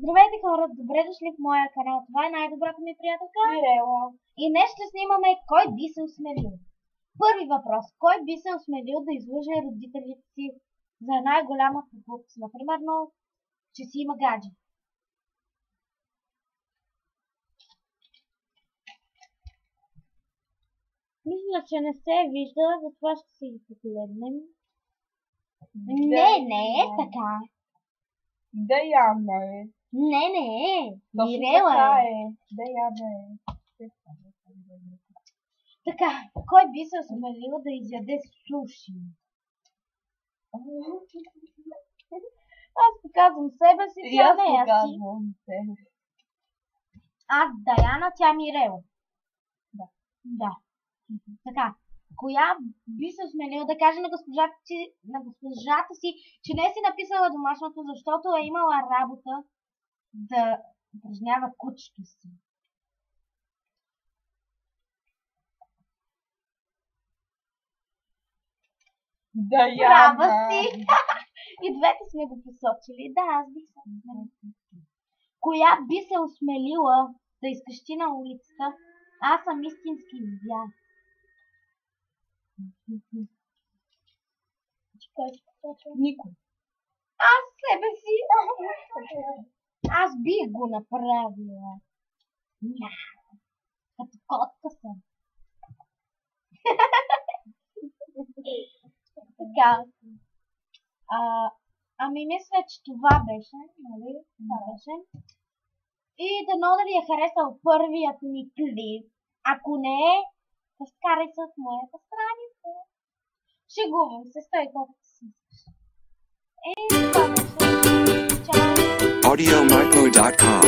Здравейте хора, добре дошли в моя канал. Това е най-добрата ми приятелка Мирела. И днес ще снимаме кой би се осмелил. Първи въпрос. Кой би се осмелил да излъже родителите си за най-голяма покупка? Например, че си има гадже. Мисля, че не се вижда, затова ще си ги погледнем. Не е така. Даяна е. Не е. Мирела е. Даяна е. Така, кой би се осмелил да изяде суши? Аз показвам себе си, тя не е си. Аз Даяна, тя Мирела. Да. Така, коя би се осмелила да каже на госпожата си, че не си написала домашното, защото е имала работа да упражнява кучето си? Даяна. Права си! И двете сме го посочили. Да, аз бих се осмелила. Коя би се осмелила да изкрещи на улицата: аз съм истински звяр? Никой. Аз себе си. Аз бих го направила. Като котка съм. Така. Ами мисля, че това беше. Нали? Това беше. И дано да ви е харесал първият ми клип. Ако не е, разкарай се от моята страница. Шегувам се, стой колкото си искаш. И това беше. Чао! AudioMarco.com